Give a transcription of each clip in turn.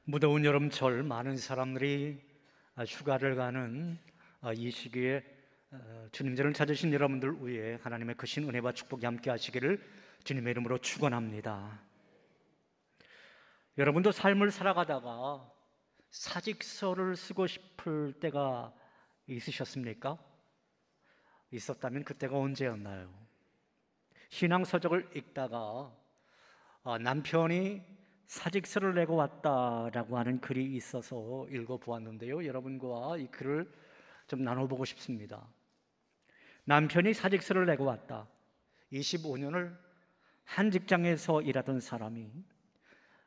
무더운 여름철 많은 사람들이 휴가를 가는 이 시기에 주님전을 찾으신 여러분들 위해 하나님의 크신 은혜와 축복이 함께 하시기를 주님의 이름으로 축원합니다. 여러분도 삶을 살아가다가 사직서를 쓰고 싶을 때가 있으셨습니까? 있었다면 그때가 언제였나요? 신앙서적을 읽다가 남편이 사직서를 내고 왔다라고 하는 글이 있어서 읽어보았는데요, 여러분과 이 글을 좀 나눠보고 싶습니다. 남편이 사직서를 내고 왔다. 25년을 한 직장에서 일하던 사람이,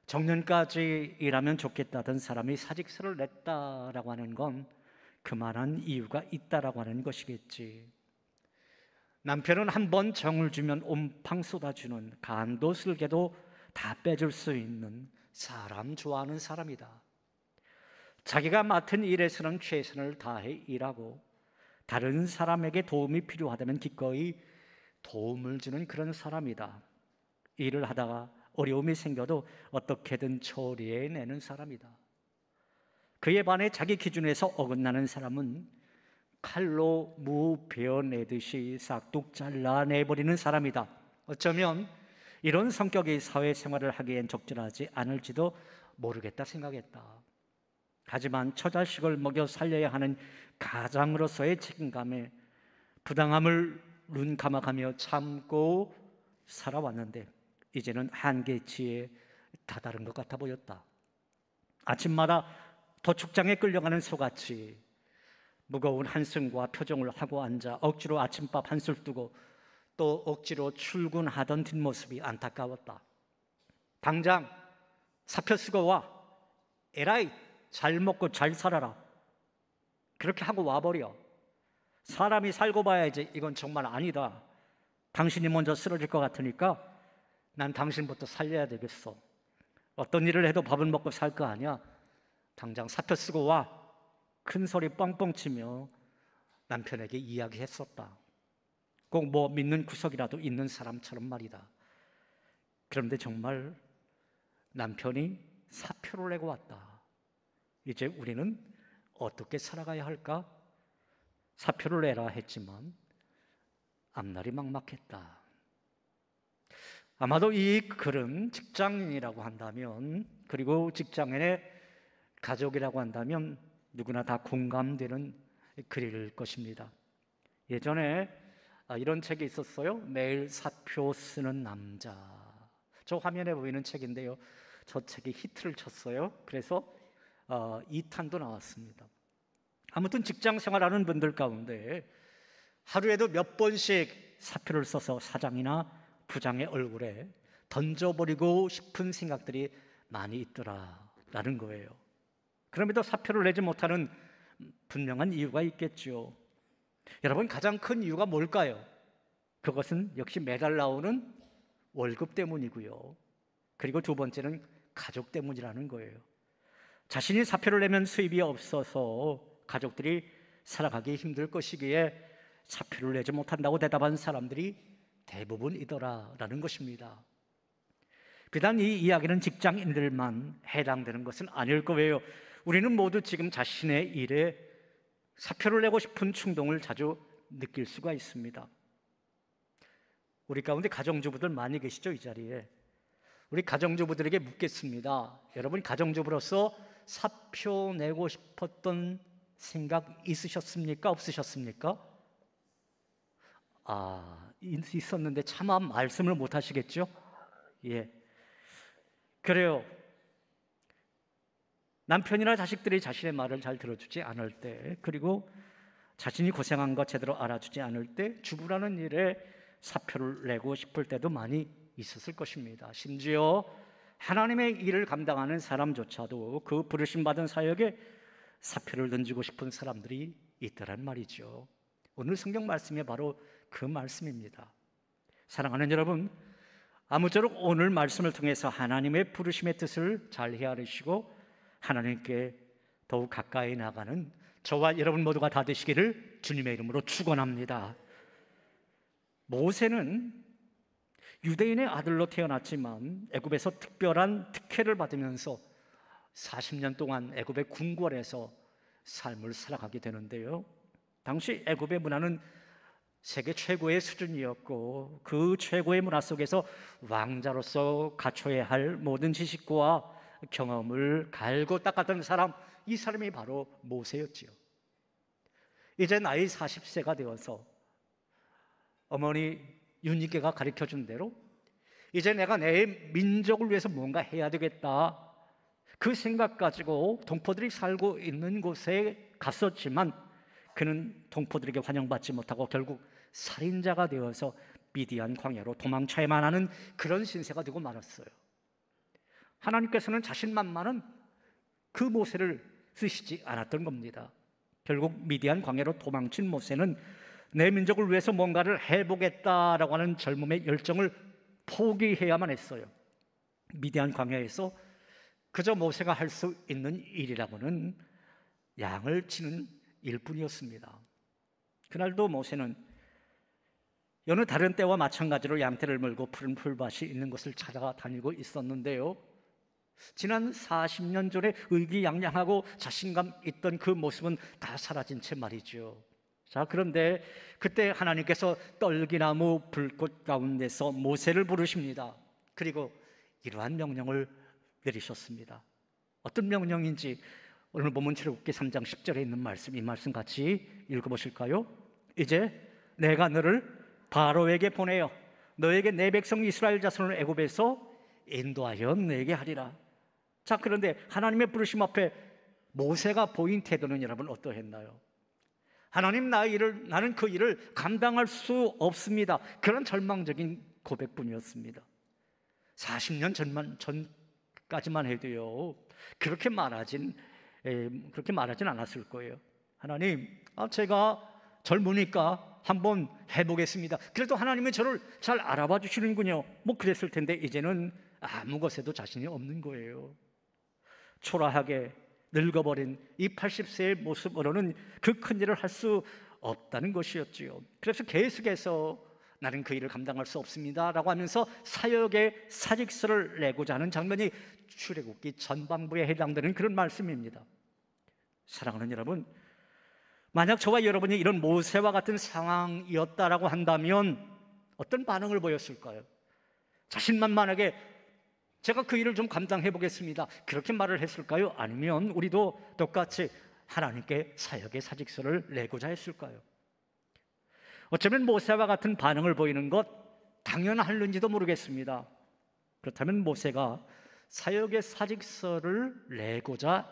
정년까지 일하면 좋겠다던 사람이 사직서를 냈다라고 하는 건 그만한 이유가 있다라고 하는 것이겠지. 남편은 한 번 정을 주면 온팡 쏟아주는, 간도 쓸개도 다 빼줄 수 있는 사람 좋아하는 사람이다. 자기가 맡은 일에서는 최선을 다해 일하고 다른 사람에게 도움이 필요하다면 기꺼이 도움을 주는 그런 사람이다. 일을 하다가 어려움이 생겨도 어떻게든 처리해내는 사람이다. 그에 반해 자기 기준에서 어긋나는 사람은 칼로 무 베어내듯이 싹둑 잘라내버리는 사람이다. 어쩌면 이런 성격이 사회생활을 하기엔 적절하지 않을지도 모르겠다 생각했다. 하지만 처자식을 먹여 살려야 하는 가장으로서의 책임감에 부당함을 눈 감아가며 참고 살아왔는데 이제는 한계치에 다다른 것 같아 보였다. 아침마다 도축장에 끌려가는 소같이 무거운 한승과 표정을 하고 앉아 억지로 아침밥 한술 뜨고 또 억지로 출근하던 뒷모습이 안타까웠다. 당장 사표 쓰고 와. 에라이, 잘 먹고 잘 살아라. 그렇게 하고 와버려. 사람이 살고 봐야지. 이건 정말 아니다. 당신이 먼저 쓰러질 것 같으니까 난 당신부터 살려야 되겠어. 어떤 일을 해도 밥은 먹고 살 거 아니야. 당장 사표 쓰고 와. 큰 소리 뻥뻥 치며 남편에게 이야기했었다. 꼭 뭐 믿는 구석이라도 있는 사람처럼 말이다. 그런데 정말 남편이 사표를 내고 왔다. 이제 우리는 어떻게 살아가야 할까? 사표를 내라 했지만 앞날이 막막했다. 아마도 이 글은 직장인이라고 한다면, 그리고 직장인의 가족이라고 한다면 누구나 다 공감되는 글일 것입니다. 예전에 이런 책이 있었어요. 매일 사표 쓰는 남자. 저 화면에 보이는 책인데요, 저 책이 히트를 쳤어요. 그래서 2탄도 나왔습니다. 아무튼 직장 생활하는 분들 가운데 하루에도 몇 번씩 사표를 써서 사장이나 부장의 얼굴에 던져버리고 싶은 생각들이 많이 있더라라는 거예요. 그럼에도 사표를 내지 못하는 분명한 이유가 있겠죠. 여러분, 가장 큰 이유가 뭘까요? 그것은 역시 매달 나오는 월급 때문이고요. 그리고 두 번째는 가족 때문이라는 거예요. 자신이 사표를 내면 수입이 없어서 가족들이 살아가기 힘들 것이기에 사표를 내지 못한다고 대답한 사람들이 대부분이더라라는 것입니다. 비단 이 이야기는 직장인들만 해당되는 것은 아닐 거예요. 우리는 모두 지금 자신의 일에 사표를 내고 싶은 충동을 자주 느낄 수가 있습니다. 우리 가운데 가정주부들 많이 계시죠, 이 자리에. 우리 가정주부들에게 묻겠습니다. 여러분, 가정주부로서 사표 내고 싶었던 생각 있으셨습니까? 없으셨습니까? 있었는데 차마 말씀을 못 하시겠죠? 예. 그래요. 남편이나 자식들이 자신의 말을 잘 들어주지 않을 때, 그리고 자신이 고생한 것 제대로 알아주지 않을 때 주부라는 일에 사표를 내고 싶을 때도 많이 있었을 것입니다. 심지어 하나님의 일을 감당하는 사람조차도 그 부르심받은 사역에 사표를 던지고 싶은 사람들이 있더란 말이죠. 오늘 성경 말씀이 바로 그 말씀입니다. 사랑하는 여러분, 아무쪼록 오늘 말씀을 통해서 하나님의 부르심의 뜻을 잘 헤아리시고 하나님께 더욱 가까이 나가는 저와 여러분 모두가 다 되시기를 주님의 이름으로 축원합니다. 모세는 유대인의 아들로 태어났지만 애굽에서 특별한 특혜를 받으면서 40년 동안 애굽의 궁궐에서 삶을 살아가게 되는데요. 당시 애굽의 문화는 세계 최고의 수준이었고 그 최고의 문화 속에서 왕자로서 갖춰야 할 모든 지식과 경험을 갈고 닦았던 사람, 이 사람이 바로 모세였지요. 이제 나이 40세가 되어서 어머니 윤희께가 가르쳐준 대로 이제 내가 내 민족을 위해서 뭔가 해야 되겠다, 그 생각 가지고 동포들이 살고 있는 곳에 갔었지만 그는 동포들에게 환영받지 못하고 결국 살인자가 되어서 미디안 광야로 도망쳐야만 하는 그런 신세가 되고 말았어요. 하나님께서는 자신만만은 그 모세를 쓰시지 않았던 겁니다. 결국 미디안 광야로 도망친 모세는 내 민족을 위해서 뭔가를 해보겠다라고 하는 젊음의 열정을 포기해야만 했어요. 미디안 광야에서 그저 모세가 할 수 있는 일이라고는 양을 치는 일뿐이었습니다. 그날도 모세는 여느 다른 때와 마찬가지로 양떼를 몰고 푸른 풀밭이 있는 곳을 찾아다니고 있었는데요. 지난 40년 전에 의기양양하고 자신감 있던 그 모습은 다 사라진 채 말이죠. 자, 그런데 그때 하나님께서 떨기나무 불꽃 가운데서 모세를 부르십니다. 그리고 이러한 명령을 내리셨습니다. 어떤 명령인지 오늘 본문 출애굽기 3장 10절에 있는 말씀, 이 말씀 같이 읽어보실까요? 이제 내가 너를 바로에게 보내어 너에게 내 백성 이스라엘 자손을 애굽에서 인도하여 너에게 하리라. 자, 그런데 하나님의 부르심 앞에 모세가 보인 태도는 여러분 어떠했나요? 하나님, 나는 그 일을 감당할 수 없습니다. 그런 절망적인 고백뿐이었습니다. 40년 전까지만 해도요, 그렇게 말하진 않았을 거예요. 하나님, 제가 젊으니까 한번 해보겠습니다. 그래도 하나님이 저를 잘 알아봐 주시는군요. 뭐 그랬을 텐데 이제는 아무 것에도 자신이 없는 거예요. 초라하게 늙어버린 이 80세의 모습으로는 그 큰 일을 할 수 없다는 것이었지요. 그래서 계속해서 나는 그 일을 감당할 수 없습니다 라고 하면서 사역의 사직서를 내고자 하는 장면이 출애굽기 전반부에 해당되는 그런 말씀입니다. 사랑하는 여러분, 만약 저와 여러분이 이런 모세와 같은 상황이었다라고 한다면 어떤 반응을 보였을까요? 자신만만하게 제가 그 일을 좀 감당해 보겠습니다, 그렇게 말을 했을까요? 아니면 우리도 똑같이 하나님께 사역의 사직서를 내고자 했을까요? 어쩌면 모세와 같은 반응을 보이는 것 당연할는지도 모르겠습니다. 그렇다면 모세가 사역의 사직서를 내고자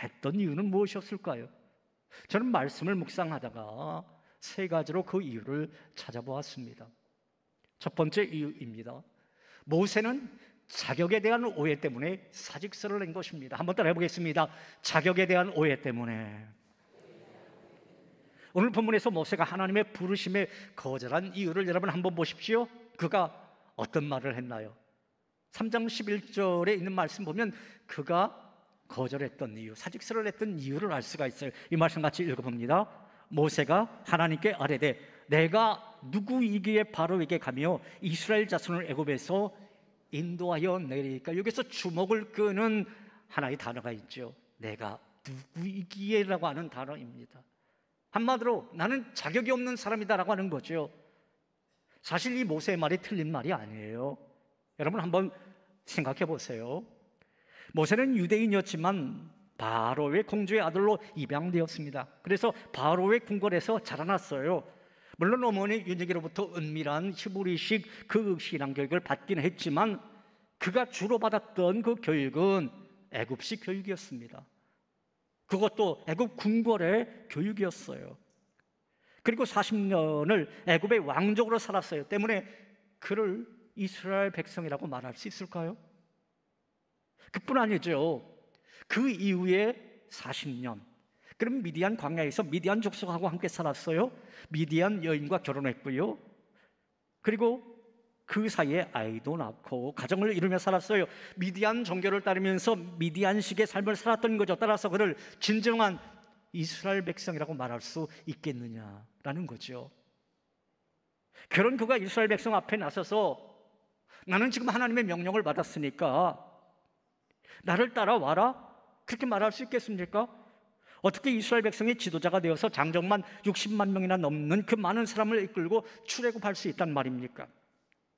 했던 이유는 무엇이었을까요? 저는 말씀을 묵상하다가 세 가지로 그 이유를 찾아보았습니다. 첫 번째 이유입니다. 모세는 자격에 대한 오해 때문에 사직서를 낸 것입니다. 한번 따라 해보겠습니다. 자격에 대한 오해 때문에. 오늘 본문에서 모세가 하나님의 부르심에 거절한 이유를 여러분 한번 보십시오. 그가 어떤 말을 했나요? 3장 11절에 있는 말씀 보면 그가 거절했던 이유, 사직서를 냈던 이유를 알 수가 있어요. 이 말씀 같이 읽어봅니다. 모세가 하나님께 아뢰되 내가 누구이기에 바로에게 가며 이스라엘 자손을 애굽에서 인도하여 내리까. 여기서 주목을 끄는 하나의 단어가 있죠. 내가 누구이기에라고 하는 단어입니다. 한마디로 나는 자격이 없는 사람이다라고 하는 거죠. 사실 이 모세의 말이 틀린 말이 아니에요. 여러분 한번 생각해 보세요. 모세는 유대인이었지만 바로의 공주의 아들로 입양되었습니다. 그래서 바로의 궁궐에서 자라났어요. 물론 어머니 윤희에게로부터 은밀한 히브리식 그 신앙 교육을 받긴 했지만 그가 주로 받았던 그 교육은 애굽식 교육이었습니다. 그것도 애굽 궁궐의 교육이었어요. 그리고 40년을 애굽의 왕족으로 살았어요. 때문에 그를 이스라엘 백성이라고 말할 수 있을까요? 그뿐 아니죠. 그 이후에 40년, 그럼 미디안 광야에서 미디안 족속하고 함께 살았어요. 미디안 여인과 결혼했고요. 그리고 그 사이에 아이도 낳고 가정을 이루며 살았어요. 미디안 종교를 따르면서 미디안식의 삶을 살았던 거죠. 따라서 그를 진정한 이스라엘 백성이라고 말할 수 있겠느냐라는 거죠. 그런 그가 이스라엘 백성 앞에 나서서 나는 지금 하나님의 명령을 받았으니까 나를 따라와라, 그렇게 말할 수 있겠습니까? 어떻게 이스라엘 백성의 지도자가 되어서 장정만 60만 명이나 넘는 그 많은 사람을 이끌고 출애굽할 수 있단 말입니까?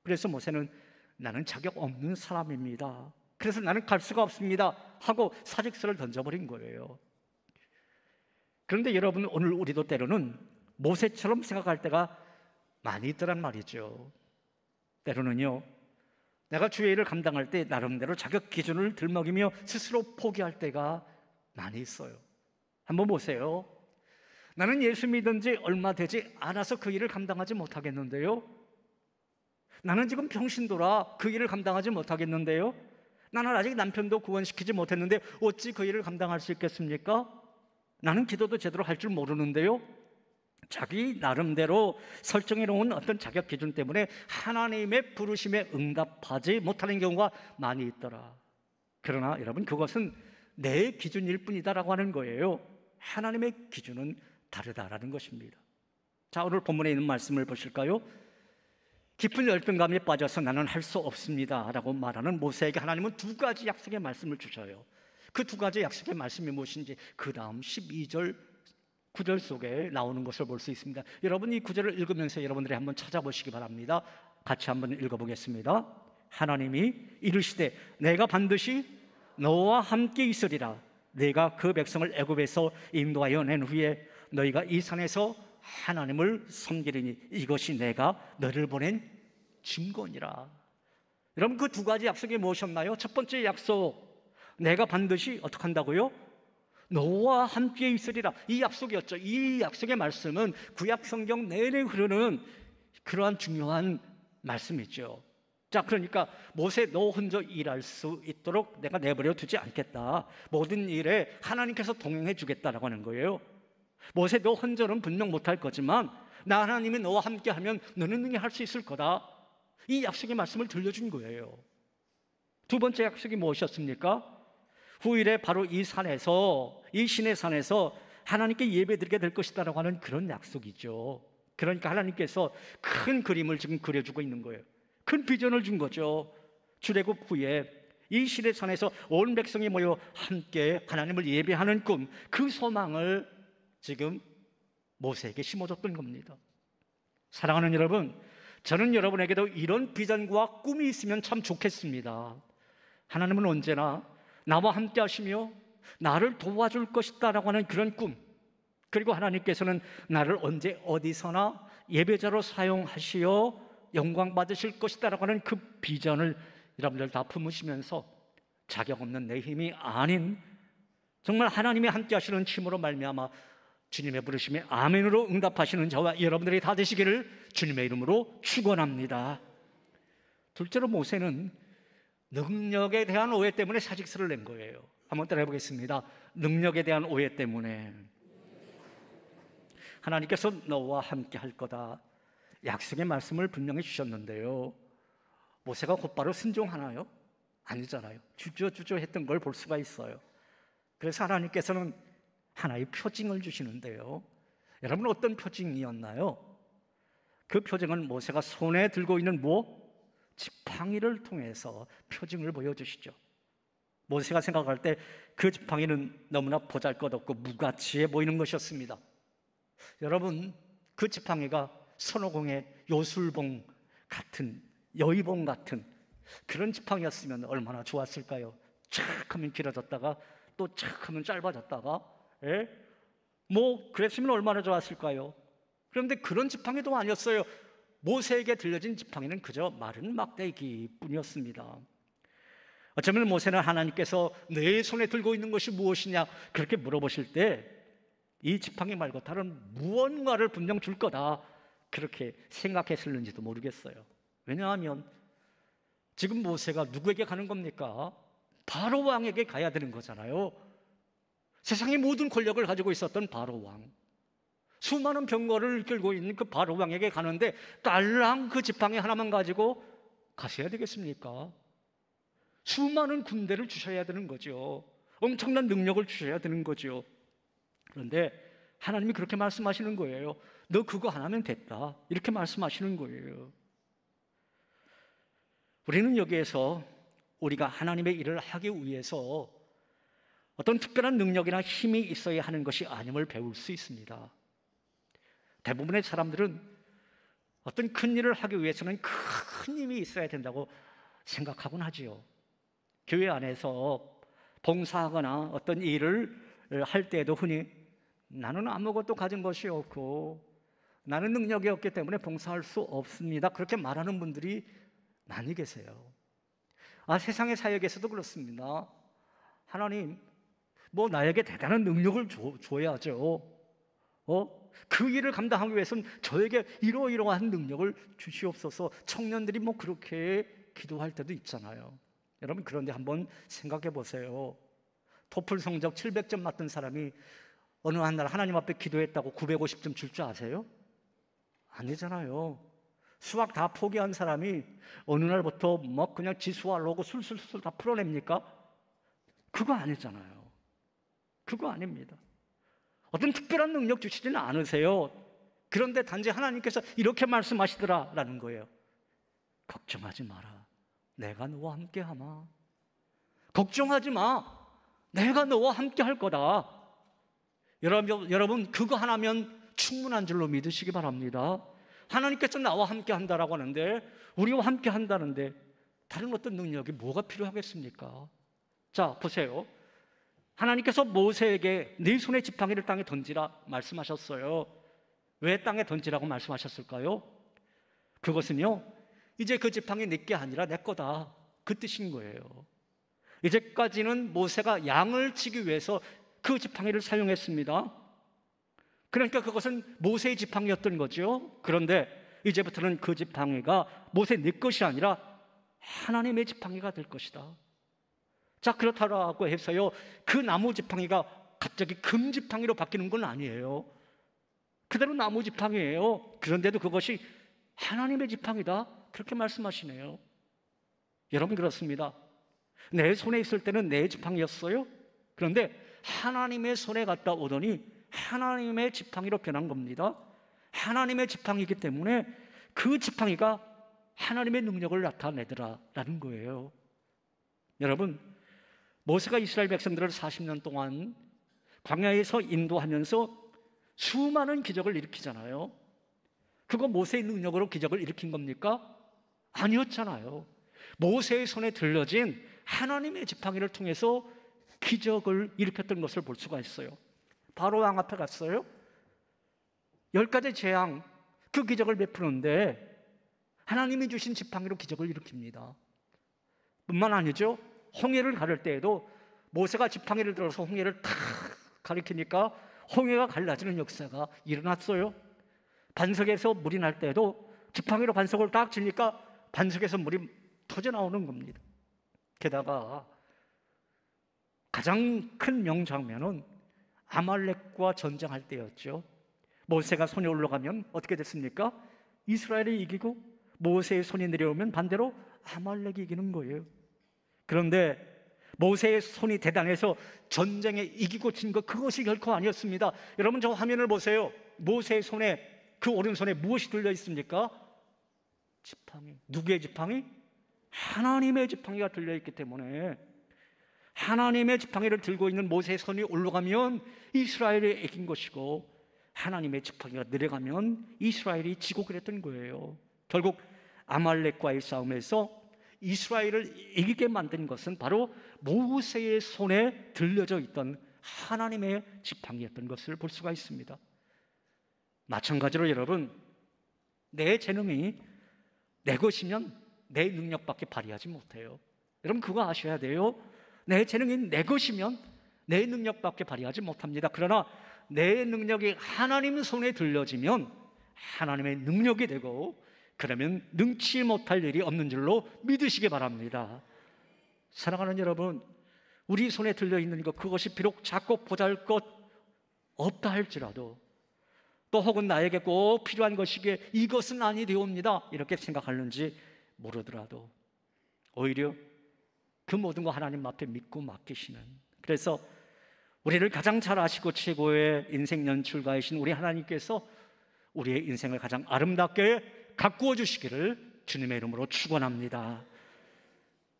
그래서 모세는 나는 자격 없는 사람입니다, 그래서 나는 갈 수가 없습니다 하고 사직서를 던져버린 거예요. 그런데 여러분, 오늘 우리도 때로는 모세처럼 생각할 때가 많이 있더란 말이죠. 때로는요, 내가 주의 일을 감당할 때 나름대로 자격 기준을 들먹이며 스스로 포기할 때가 많이 있어요. 한번 보세요. 나는 예수 믿은 지 얼마 되지 않아서 그 일을 감당하지 못하겠는데요. 나는 지금 병신도라 그 일을 감당하지 못하겠는데요. 나는 아직 남편도 구원시키지 못했는데 어찌 그 일을 감당할 수 있겠습니까? 나는 기도도 제대로 할 줄 모르는데요. 자기 나름대로 설정해 놓은 어떤 자격 기준 때문에 하나님의 부르심에 응답하지 못하는 경우가 많이 있더라. 그러나 여러분, 그것은 내 기준일 뿐이다라고 하는 거예요. 하나님의 기준은 다르다라는 것입니다. 자, 오늘 본문에 있는 말씀을 보실까요? 깊은 열등감에 빠져서 나는 할 수 없습니다 라고 말하는 모세에게 하나님은 두 가지 약속의 말씀을 주셔요. 그 두 가지 약속의 말씀이 무엇인지 그 다음 12절 9절 속에 나오는 것을 볼 수 있습니다. 여러분, 이 구절을 읽으면서 여러분들이 한번 찾아보시기 바랍니다. 같이 한번 읽어보겠습니다. 하나님이 이르시되 내가 반드시 너와 함께 있으리라. 내가 그 백성을 애굽에서 인도하여 낸 후에 너희가 이 산에서 하나님을 섬기리니 이것이 내가 너를 보낸 증거니라. 여러분, 그 두 가지 약속이 무엇이었나요? 첫 번째 약속, 내가 반드시 어떻게 한다고요? 너와 함께 있으리라. 이 약속이었죠. 이 약속의 말씀은 구약 성경 내내 흐르는 그러한 중요한 말씀이죠. 자, 그러니까 모세, 너 혼자 일할 수 있도록 내가 내버려 두지 않겠다. 모든 일에 하나님께서 동행해 주겠다라고 하는 거예요. 모세, 너 혼자는 분명 못할 거지만 나 하나님이 너와 함께 하면 너는 능히 할 수 있을 거다. 이 약속의 말씀을 들려준 거예요. 두 번째 약속이 무엇이었습니까? 후일에 바로 이 산에서, 이 신의 산에서 하나님께 예배드리게 될 것이다라고 하는 그런 약속이죠. 그러니까 하나님께서 큰 그림을 지금 그려주고 있는 거예요. 큰 비전을 준 거죠. 출애굽 후에 이 신의 산에서 온 백성이 모여 함께 하나님을 예배하는 꿈, 그 소망을 지금 모세에게 심어줬던 겁니다. 사랑하는 여러분, 저는 여러분에게도 이런 비전과 꿈이 있으면 참 좋겠습니다. 하나님은 언제나 나와 함께 하시며 나를 도와줄 것이다 라고 하는 그런 꿈, 그리고 하나님께서는 나를 언제 어디서나 예배자로 사용하시어 영광 받으실 것이다 라고 하는 그 비전을 여러분들 다 품으시면서 자격 없는 내 힘이 아닌 정말 하나님이 함께 하시는 힘으로 말미암아 주님의 부르심에 아멘으로 응답하시는 저와 여러분들이 다 되시기를 주님의 이름으로 축원합니다. 둘째로 모세는 능력에 대한 오해 때문에 사직서를 낸 거예요. 한번 따라해 보겠습니다. 능력에 대한 오해 때문에. 하나님께서 너와 함께 할 거다, 약속의 말씀을 분명히 주셨는데요, 모세가 곧바로 순종하나요? 아니잖아요. 주저주저 했던 걸 볼 수가 있어요. 그래서 하나님께서는 하나의 표징을 주시는데요, 여러분, 어떤 표징이었나요? 그 표징은 모세가 손에 들고 있는 지팡이를 통해서 표징을 보여주시죠. 모세가 생각할 때 그 지팡이는 너무나 보잘것없고 무가치해 보이는 것이었습니다. 여러분, 그 지팡이가 손오공의 요술봉 같은, 여의봉 같은 그런 지팡이였으면 얼마나 좋았을까요? 착 하면 길어졌다가 또 착 하면 짧아졌다가, 그랬으면 얼마나 좋았을까요? 그런데 그런 지팡이도 아니었어요. 모세에게 들려진 지팡이는 그저 마른 막대기 뿐이었습니다. 어쩌면 모세는 하나님께서 내 손에 들고 있는 것이 무엇이냐 그렇게 물어보실 때 이 지팡이 말고 다른 무언가를 분명 줄 거다 그렇게 생각했을는지도 모르겠어요. 왜냐하면 지금 모세가 누구에게 가는 겁니까? 바로 왕에게 가야 되는 거잖아요. 세상의 모든 권력을 가지고 있었던 바로 왕, 수많은 병거를 이끌고 있는 그 바로 왕에게 가는데 딸랑 그 지팡이 하나만 가지고 가셔야 되겠습니까? 수많은 군대를 주셔야 되는 거죠. 엄청난 능력을 주셔야 되는 거죠. 그런데 하나님이 그렇게 말씀하시는 거예요. 너 그거 안 하면 됐다, 이렇게 말씀하시는 거예요. 우리는 여기에서 우리가 하나님의 일을 하기 위해서 어떤 특별한 능력이나 힘이 있어야 하는 것이 아님을 배울 수 있습니다. 대부분의 사람들은 어떤 큰 일을 하기 위해서는 큰 힘이 있어야 된다고 생각하곤 하지요. 교회 안에서 봉사하거나 어떤 일을 할 때에도 흔히 나는 아무것도 가진 것이 없고 나는 능력이 없기 때문에 봉사할 수 없습니다, 그렇게 말하는 분들이 많이 계세요. 세상의 사역에서도 그렇습니다. 하나님, 뭐 나에게 대단한 능력을 줘야죠. 그 일을 감당하기 위해서는 저에게 이러이러한 능력을 주시옵소서. 청년들이 뭐 그렇게 기도할 때도 있잖아요. 여러분, 그런데 한번 생각해 보세요. 토플 성적 700점 맞던 사람이 어느 한 날 하나님 앞에 기도했다고 950점 줄 줄 아세요? 아니잖아요. 수학 다 포기한 사람이 어느 날부터 뭐 그냥 지수와 로고 술술술 다 풀어냅니까? 그거 아니잖아요. 그거 아닙니다. 어떤 특별한 능력 주시지는 않으세요. 그런데 단지 하나님께서 이렇게 말씀하시더라라는 거예요. 걱정하지 마라, 내가 너와 함께하마. 걱정하지 마, 내가 너와 함께 할 거다. 여러분 그거 하나면 충분한 줄로 믿으시기 바랍니다. 하나님께서 나와 함께 한다라고 하는데, 우리와 함께 한다는데 다른 어떤 능력이 뭐가 필요하겠습니까? 자, 보세요. 하나님께서 모세에게 네 손의 지팡이를 땅에 던지라 말씀하셨어요. 왜 땅에 던지라고 말씀하셨을까요? 그것은요, 이제 그 지팡이 내게 아니라 내 거다, 그 뜻인 거예요. 이제까지는 모세가 양을 치기 위해서 그 지팡이를 사용했습니다. 그러니까 그것은 모세의 지팡이였던 거죠. 그런데 이제부터는 그 지팡이가 모세 네 것이 아니라 하나님의 지팡이가 될 것이다. 자, 그렇다고 해서요, 그 나무 지팡이가 갑자기 금 지팡이로 바뀌는 건 아니에요. 그대로 나무 지팡이에요. 그런데도 그것이 하나님의 지팡이다, 그렇게 말씀하시네요. 여러분, 그렇습니다. 내 손에 있을 때는 내 지팡이였어요. 그런데 하나님의 손에 갔다 오더니 하나님의 지팡이로 변한 겁니다. 하나님의 지팡이기 때문에 그 지팡이가 하나님의 능력을 나타내더라라는 거예요. 여러분, 모세가 이스라엘 백성들을 40년 동안 광야에서 인도하면서 수많은 기적을 일으키잖아요. 그거 모세의 능력으로 기적을 일으킨 겁니까? 아니었잖아요. 모세의 손에 들려진 하나님의 지팡이를 통해서 기적을 일으켰던 것을 볼 수가 있어요. 바로 왕 앞에 갔어요. 10가지 재앙, 그 기적을 베푸는데 하나님이 주신 지팡이로 기적을 일으킵니다. 뿐만 아니죠, 홍해를 가를 때에도 모세가 지팡이를 들어서 홍해를 탁 가리키니까 홍해가 갈라지는 역사가 일어났어요. 반석에서 물이 날 때에도 지팡이로 반석을 딱 치니까 반석에서 물이 터져 나오는 겁니다. 게다가 가장 큰 명장면은 아말렉과 전쟁할 때였죠. 모세가 손이 올라가면 어떻게 됐습니까? 이스라엘이 이기고 모세의 손이 내려오면 반대로 아말렉이 이기는 거예요. 그런데 모세의 손이 대단해서 전쟁에 이기고 진 것, 그것이 결코 아니었습니다. 여러분, 저 화면을 보세요. 모세의 손에, 그 오른손에 무엇이 들려 있습니까? 지팡이. 누구의 지팡이? 하나님의 지팡이가 들려 있기 때문에 하나님의 지팡이를 들고 있는 모세의 손이 올라가면 이스라엘이 이긴 것이고, 하나님의 지팡이가 내려가면 이스라엘이 지고 그랬던 거예요. 결국 아말렉과의 싸움에서 이스라엘을 이기게 만든 것은 바로 모세의 손에 들려져 있던 하나님의 지팡이였던 것을 볼 수가 있습니다. 마찬가지로 여러분, 내 재능이 내 것이면 내 능력밖에 발휘하지 못해요. 여러분, 그거 아셔야 돼요. 내 재능이 내 것이면 내 능력밖에 발휘하지 못합니다. 그러나 내 능력이 하나님 손에 들려지면 하나님의 능력이 되고, 그러면 능치 못할 일이 없는 줄로 믿으시기 바랍니다. 사랑하는 여러분, 우리 손에 들려있는 것, 그것이 비록 작고 보잘것 없다 할지라도, 또 혹은 나에게 꼭 필요한 것이기에 이것은 아니되옵니다 이렇게 생각하는지 모르더라도 오히려 그 모든 거 하나님 앞에 믿고 맡기시는, 그래서 우리를 가장 잘 아시고 최고의 인생 연출가이신 우리 하나님께서 우리의 인생을 가장 아름답게 가꾸어 주시기를 주님의 이름으로 축원합니다.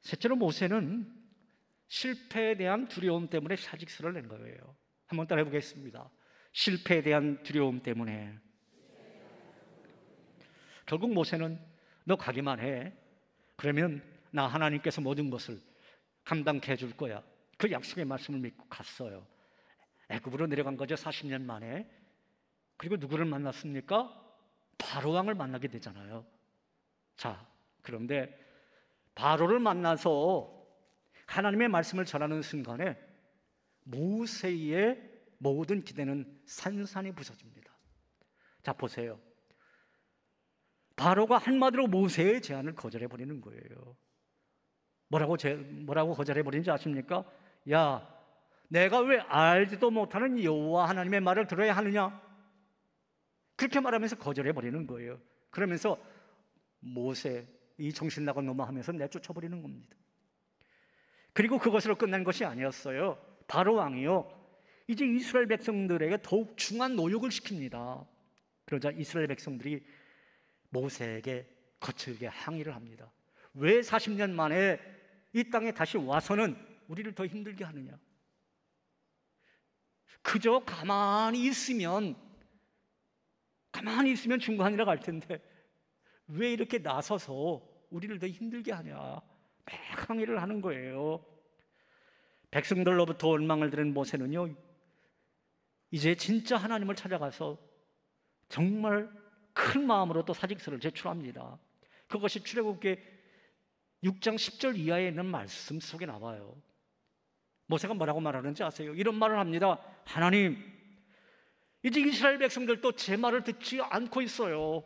셋째로 모세는 실패에 대한 두려움 때문에 사직서를 낸 거예요. 한번 따라해 보겠습니다. 실패에 대한 두려움 때문에. 결국 모세는 너 가기만 해. 그러면 나 하나님께서 모든 것을 감당케 해줄 거야. 그 약속의 말씀을 믿고 갔어요. 애굽으로 내려간 거죠. 40년 만에. 그리고 누구를 만났습니까? 바로왕을 만나게 되잖아요. 자, 그런데 바로를 만나서 하나님의 말씀을 전하는 순간에 모세의 모든 기대는 산산이 부서집니다. 자, 보세요. 바로가 한마디로 모세의 제안을 거절해버리는 거예요. 뭐라고 거절해버리는지 아십니까? 야, 내가 왜 알지도 못하는 여호와 하나님의 말을 들어야 하느냐? 그렇게 말하면서 거절해버리는 거예요. 그러면서 모세, 이 정신 나간 놈아 하면서 내쫓아버리는 겁니다. 그리고 그것으로 끝난 것이 아니었어요. 바로 왕이요, 이제 이스라엘 백성들에게 더욱 중한 노역을 시킵니다. 그러자 이스라엘 백성들이 모세에게 거칠게 항의를 합니다. 왜 40년 만에 이 땅에 다시 와서는 우리를 더 힘들게 하느냐? 그저 가만히 있으면 중간이라 갈 텐데 왜 이렇게 나서서 우리를 더 힘들게 하냐? 막 항의를 하는 거예요. 백성들로부터 원망을 들은 모세는요, 이제 진짜 하나님을 찾아가서 정말 큰 마음으로 또 사직서를 제출합니다. 그것이 출애굽기 6장 10절 이하에 있는 말씀 속에 나와요. 모세가 뭐라고 말하는지 아세요? 이런 말을 합니다. 하나님, 이제 이스라엘 백성들도 제 말을 듣지 않고 있어요.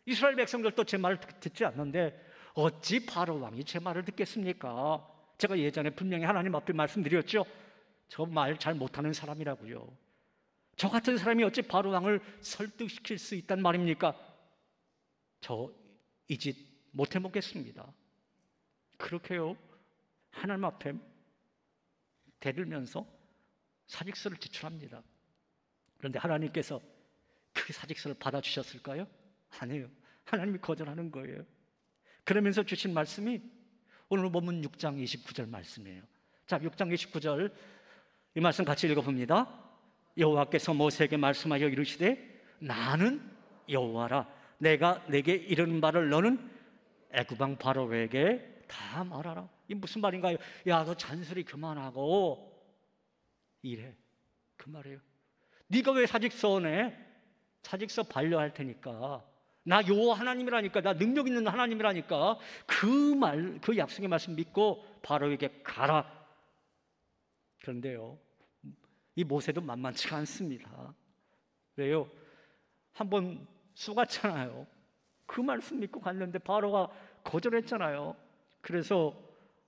이스라엘 백성들도 제 말을 듣지 않는데 어찌 바로 왕이 제 말을 듣겠습니까? 제가 예전에 분명히 하나님 앞에 말씀드렸죠. 저 말 잘 못하는 사람이라고요. 저 같은 사람이 어찌 바로 왕을 설득시킬 수 있단 말입니까? 저 이 짓 못 해먹겠습니다. 그렇게요, 하나님 앞에 대들면서 사직서를 제출합니다. 그런데 하나님께서 그 사직서를 받아주셨을까요? 아니에요. 하나님이 거절하는 거예요. 그러면서 주신 말씀이 오늘 본문 6장 29절 말씀이에요. 자, 6장 29절 이 말씀 같이 읽어봅니다. 여호와께서 모세에게 말씀하여 이르시되 나는 여호와라. 내가 내게 이르는 바를 너는 애굽 왕 바로에게 다 말하라. 이 무슨 말인가요? 야, 너 잔소리 그만하고 이래. 그 말이에요. 네가 왜 사직서 내? 사직서 반려할 테니까. 나 여호와 하나님이라니까. 나 능력 있는 하나님이라니까. 그 약속의 말씀 믿고 바로에게 가라. 그런데요, 이 모세도 만만치가 않습니다. 왜요? 한번 속았잖아요. 그 말씀 믿고 갔는데 바로가 거절했잖아요. 그래서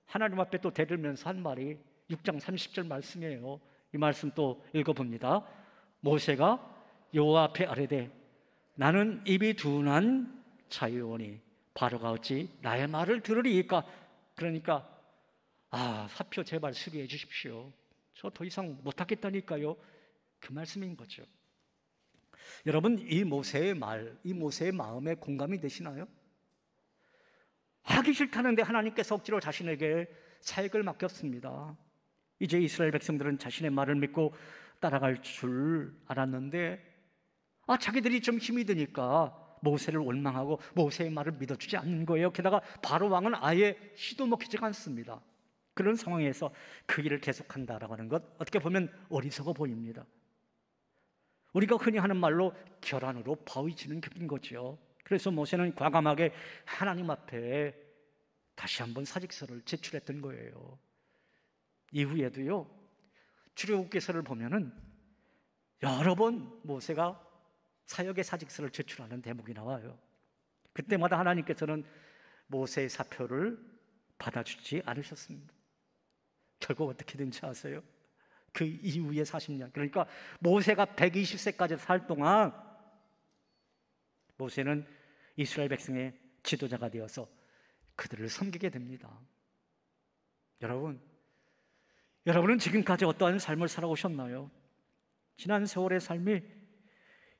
하나님 앞에 또 대들면서 한 말이 6장 30절 말씀이에요. 이 말씀 또 읽어봅니다. 모세가 여호와 앞에 아뢰되 나는 입이 둔한 자유오니 바로가 어찌 나의 말을 들으리이까? 그러니까 사표 제발 수리해 주십시오. 저 더 이상 못하겠다니까요. 그 말씀인 거죠. 여러분, 이 모세의 말, 이 모세의 마음에 공감이 되시나요? 하기 싫다는데 하나님께서 억지로 자신에게 사역을 맡겼습니다. 이제 이스라엘 백성들은 자신의 말을 믿고 따라갈 줄 알았는데 자기들이 좀 힘이 드니까 모세를 원망하고 모세의 말을 믿어주지 않는 거예요. 게다가 바로 왕은 아예 시도 먹히지가 않습니다. 그런 상황에서 그 일을 계속한다라고 하는 것, 어떻게 보면 어리석어 보입니다. 우리가 흔히 하는 말로 결안으로 바위 치는 격인 거죠. 그래서 모세는 과감하게 하나님 앞에 다시 한번 사직서를 제출했던 거예요. 이후에도요, 출애굽기서를 보면은 여러 번 모세가 사역의 사직서를 제출하는 대목이 나와요. 그때마다 하나님께서는 모세의 사표를 받아주지 않으셨습니다. 결국 어떻게 된지 아세요? 그 이후에 40년, 그러니까 모세가 120세까지 살 동안 모세는 이스라엘 백성의 지도자가 되어서 그들을 섬기게 됩니다. 여러분은 지금까지 어떠한 삶을 살아오셨나요? 지난 세월의 삶이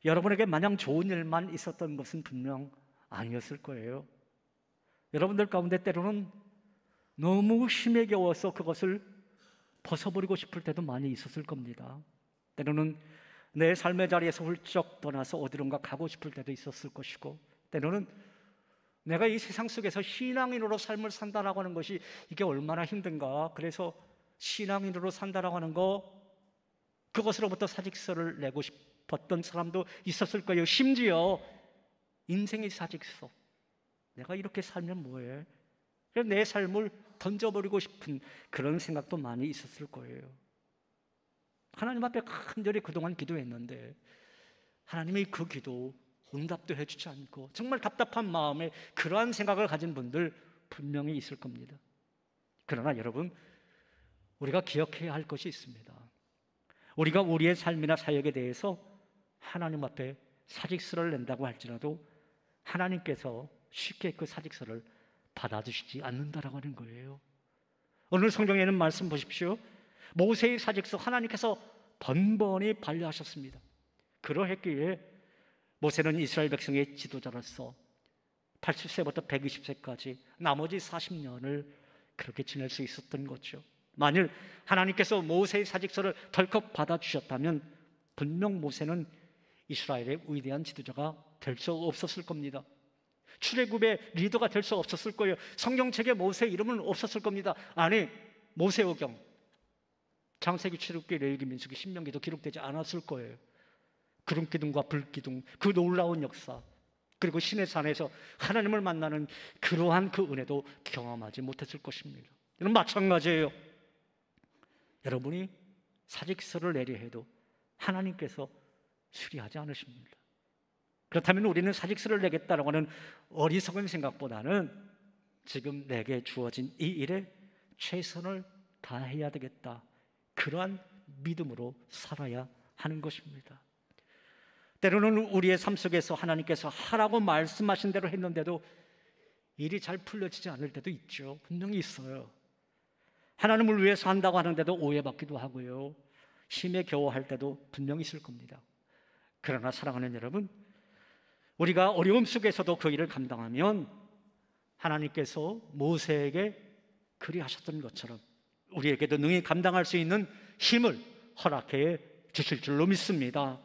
여러분에게 마냥 좋은 일만 있었던 것은 분명 아니었을 거예요. 여러분들 가운데 때로는 너무 힘에 겨워서 그것을 벗어버리고 싶을 때도 많이 있었을 겁니다. 때로는 내 삶의 자리에서 훌쩍 떠나서 어디론가 가고 싶을 때도 있었을 것이고, 때로는 내가 이 세상 속에서 신앙인으로 삶을 산다라고 하는 것이 이게 얼마나 힘든가, 그래서 신앙인으로 산다라고 하는 거, 그것으로부터 사직서를 내고 싶었던 사람도 있었을 거예요. 심지어 인생의 사직서, 내가 이렇게 살면 뭐해? 그래서 내 삶을 던져버리고 싶은 그런 생각도 많이 있었을 거예요. 하나님 앞에 간절히 그동안 기도했는데 하나님이 그 기도 응답도 해주지 않고 정말 답답한 마음에 그러한 생각을 가진 분들 분명히 있을 겁니다. 그러나 여러분, 우리가 기억해야 할 것이 있습니다. 우리가 우리의 삶이나 사역에 대해서 하나님 앞에 사직서를 낸다고 할지라도 하나님께서 쉽게 그 사직서를 받아주시지 않는다라고 하는 거예요. 오늘 성경에는 말씀 보십시오. 모세의 사직서 하나님께서 번번이 반려하셨습니다. 그러했기에 모세는 이스라엘 백성의 지도자로서 80세부터 120세까지 나머지 40년을 그렇게 지낼 수 있었던 거죠. 만일 하나님께서 모세의 사직서를 덜컥 받아주셨다면 분명 모세는 이스라엘의 위대한 지도자가 될 수 없었을 겁니다. 출애굽의 리더가 될 수 없었을 거예요. 성경책에 모세 이름은 없었을 겁니다. 아니, 모세오경, 창세기, 출애굽기, 레위기, 민수기, 신명기도 기록되지 않았을 거예요. 구름기둥과 불기둥, 그 놀라운 역사, 그리고 신의 산에서 하나님을 만나는 그러한 그 은혜도 경험하지 못했을 것입니다. 이는 마찬가지예요. 여러분이 사직서를 내려 해도 하나님께서 수리하지 않으십니다. 그렇다면 우리는 사직서를 내겠다라고 하는 어리석은 생각보다는 지금 내게 주어진 이 일에 최선을 다해야 되겠다, 그러한 믿음으로 살아야 하는 것입니다. 때로는 우리의 삶 속에서 하나님께서 하라고 말씀하신 대로 했는데도 일이 잘 풀려지지 않을 때도 있죠. 분명히 있어요. 하나님을 위해서 한다고 하는데도 오해받기도 하고요, 힘에 겨워할 때도 분명히 있을 겁니다. 그러나 사랑하는 여러분, 우리가 어려움 속에서도 그 일을 감당하면 하나님께서 모세에게 그리하셨던 것처럼 우리에게도 능히 감당할 수 있는 힘을 허락해 주실 줄로 믿습니다.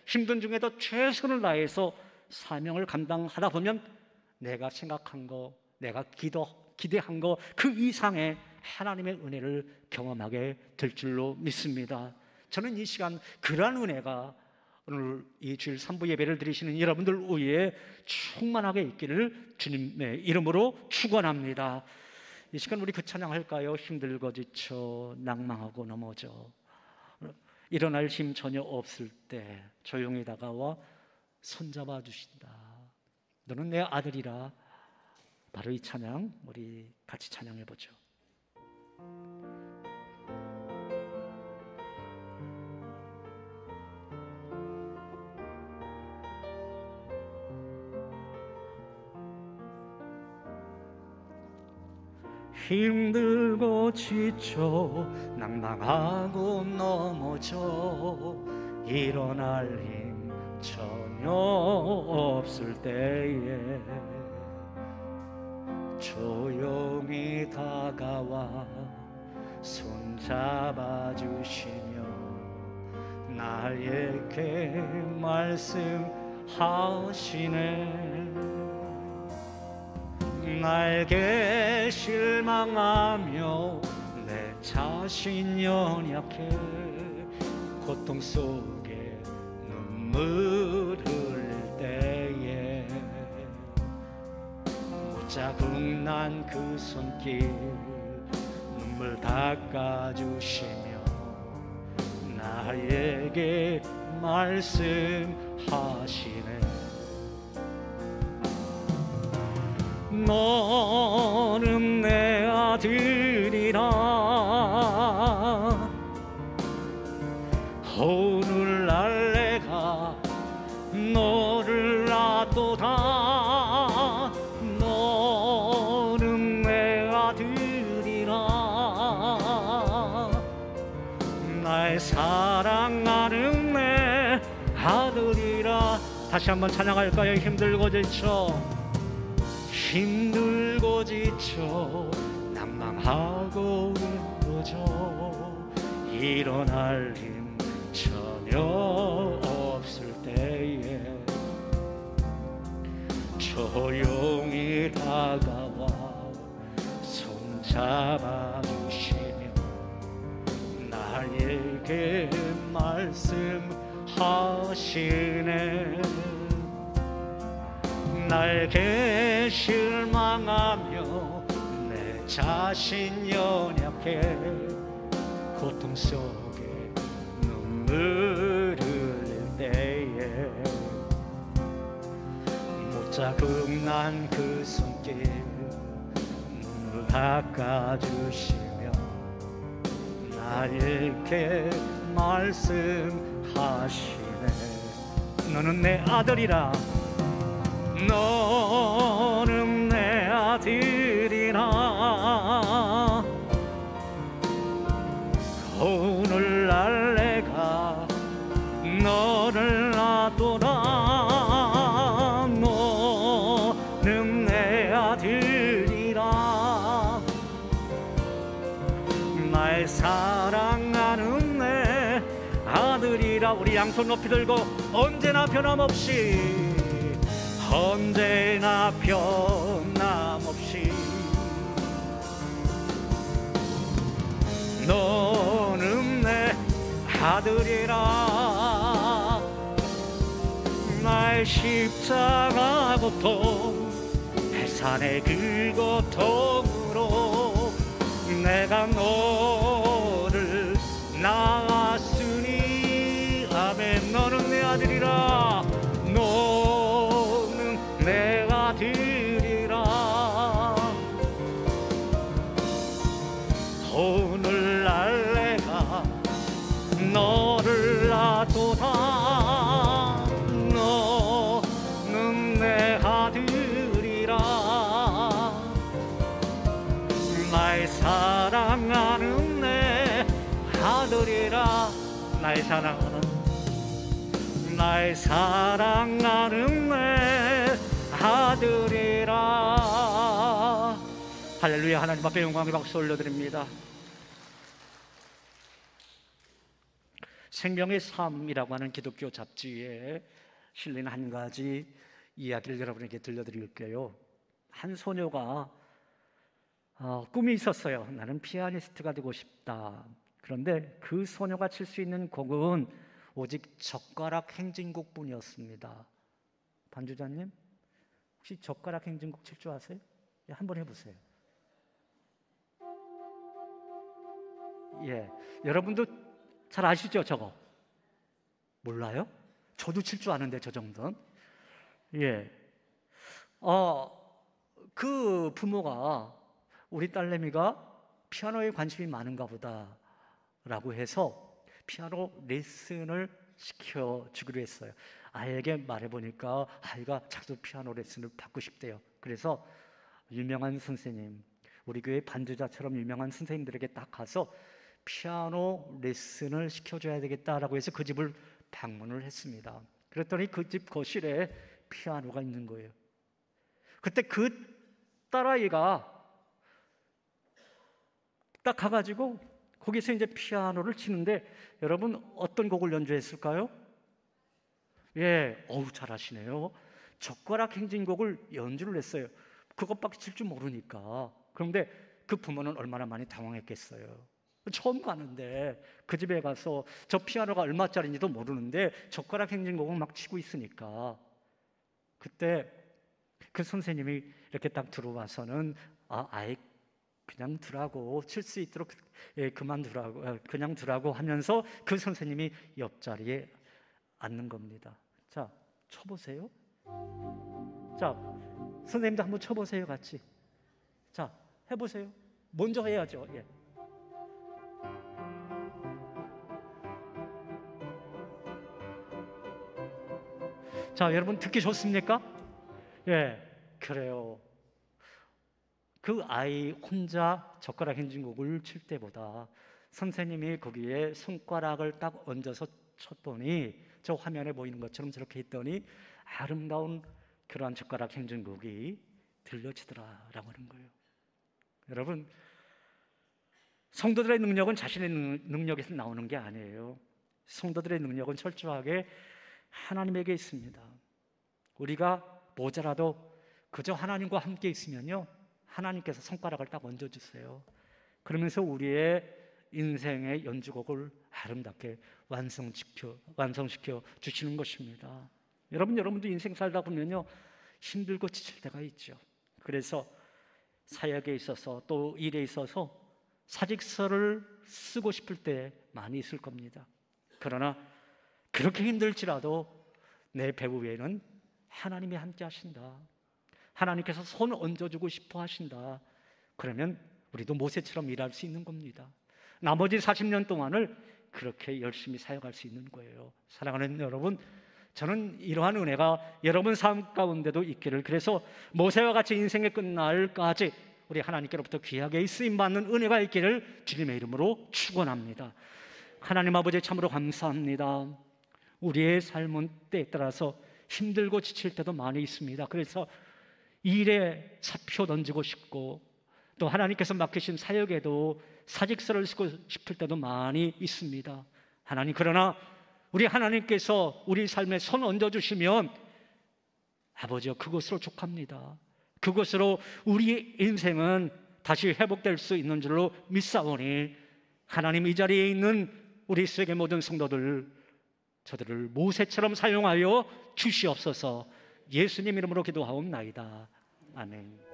힘든 중에도 최선을 다해서 사명을 감당하다 보면 내가 생각한 거, 내가 기대한 거 그 이상의 하나님의 은혜를 경험하게 될 줄로 믿습니다. 저는 이 시간 그러한 은혜가 오늘 이 주일 3부 예배를 드리시는 여러분들 위에 충만하게 있기를 주님의 이름으로 축원합니다. 이 시간 우리 그 찬양할까요? 힘들고 지쳐 낭망하고 넘어져 일어날 힘 전혀 없을 때 조용히 다가와 손잡아 주신다. 너는 내 아들이라. 바로 이 찬양 우리 같이 찬양해 보죠. 힘들고 지쳐 낭망하고 넘어져 일어날 힘 전혀 없을 때에 조용히 다가와 손잡아 주시며 나에게 말씀하시네. 나에게 실망하며 내 자신 연약해 고통 속에 눈물 흘릴 때에 자국난 그 손길 눈물 닦아주시며 나에게 말씀하시네. 너는 내 아들이라. 오늘날 내가 너를 낳도다. 너는 내 아들이라. 나의 사랑하는 내 아들이라. 다시 한번 찬양할까요? 힘들고 지쳐 힘들고 힘들고 지쳐 낭망하고 울부짖어 일어날 힘 전혀 없을 때에 조용히 다가와 손잡아 주시며 나에게 말씀하시네. 날개 실망하며 내 자신 연약해 고통 속에 눈물 흘릴 때에 못자국난 그 손길 눈물 닦아주시며 나에게 말씀하시네. 너는 내 아들이라 너는 내 아들이라 오늘날 내가 너를 놔둬라. 너는 내 아들이라 날 사랑하는 내 아들이라. 우리 양손 높이 들고 언제나 변함없이 언제나 변함없이 너는 내 아들이라. 나의 십자가 고통 해산의 그 고통으로 내가 너를 낳았으니 아멘. 너는 내 아들이라. 너는 내 아들이라. 오늘날 내가 너를 놔둬라. 너는 내 아들이라. 날 사랑하는 내 아들이라. 날 사랑하는 내 아들이라. 할렐루야. 하나님 앞에 영광의 박수 올려드립니다. 생명의 삶이라고 하는 기독교 잡지에 실린 한 가지 이야기를 여러분에게 들려드릴게요. 한 소녀가 꿈이 있었어요. 나는 피아니스트가 되고 싶다. 그런데 그 소녀가 칠 수 있는 곡은 오직 젓가락 행진곡뿐이었습니다. 반주자님, 혹시 젓가락 행진곡 칠 줄 아세요? 예, 한번 해보세요. 예, 여러분도 잘 아시죠? 저거 몰라요? 저도 칠 줄 아는데 저 정도는. 예, 그 부모가 우리 딸내미가 피아노에 관심이 많은가 보다라고 해서 피아노 레슨을 시켜주기로 했어요. 아이에게 말해보니까 아이가 자기도 피아노 레슨을 받고 싶대요. 그래서 유명한 선생님, 우리 교회 반주자처럼 유명한 선생님들에게 딱 가서 피아노 레슨을 시켜줘야 되겠다라고 해서 그 집을 방문을 했습니다. 그랬더니 그 집 거실에 피아노가 있는 거예요. 그때 그 딸아이가 딱 가가지고 거기서 이제 피아노를 치는데 여러분 어떤 곡을 연주했을까요? 예, 잘하시네요. 젓가락 행진곡을 연주를 했어요. 그것밖에 칠 줄 모르니까. 그런데 그 부모는 얼마나 많이 당황했겠어요. 처음 가는데 그 집에 가서 저 피아노가 얼마짜리인지도 모르는데 젓가락 행진곡을 막 치고 있으니까 그때 그 선생님이 이렇게 딱 들어와서는 아이 그냥 두라고, 칠 수 있도록 그만두라고, 그냥 두라고 하면서 그 선생님이 옆자리에 앉는 겁니다. 자, 쳐보세요. 자, 선생님도 한번 쳐보세요, 같이. 자, 해보세요. 먼저 해야죠. 예. 자, 여러분 듣기 좋습니까? 예, 그래요. 그 아이 혼자 젓가락 행진곡을 칠 때보다 선생님이 거기에 손가락을 딱 얹어서 쳤더니 저 화면에 보이는 것처럼 저렇게 했더니 아름다운 그러한 젓가락 행진곡이 들려지더라라고 하는 거예요. 여러분, 성도들의 능력은 자신의 능력에서 나오는 게 아니에요. 성도들의 능력은 철저하게 하나님에게 있습니다. 우리가 모자라도 그저 하나님과 함께 있으면요, 하나님께서 손가락을 딱 얹어주세요. 그러면서 우리의 인생의 연주곡을 아름답게 완성시켜 주시는 것입니다. 여러분도 인생 살다 보면요, 힘들고 지칠 때가 있죠. 그래서 사역에 있어서 또 일에 있어서 사직서를 쓰고 싶을 때 많이 있을 겁니다. 그러나 그렇게 힘들지라도 내 배우 위에는 하나님이 함께 하신다, 하나님께서 손 얹어주고 싶어 하신다. 그러면 우리도 모세처럼 일할 수 있는 겁니다. 나머지 40년 동안을 그렇게 열심히 사역할 수 있는 거예요. 사랑하는 여러분, 저는 이러한 은혜가 여러분 삶 가운데도 있기를, 그래서 모세와 같이 인생의 끝날까지 우리 하나님께로부터 귀하게 쓰임받는 은혜가 있기를 주님의 이름으로 축원합니다. 하나님 아버지, 참으로 감사합니다. 우리의 삶은 때에 따라서 힘들고 지칠 때도 많이 있습니다. 그래서 일에 사표 던지고 싶고, 또 하나님께서 맡기신 사역에도 사직서를 쓰고 싶을 때도 많이 있습니다. 하나님, 그러나 우리 하나님께서 우리 삶에 손 얹어주시면 아버지여, 그것으로 족합니다. 그것으로 우리 인생은 다시 회복될 수 있는 줄로 믿사오니, 하나님, 이 자리에 있는 우리 세계 모든 성도들, 저들을 모세처럼 사용하여 주시옵소서. 예수님 이름으로 기도하옵나이다. 아멘.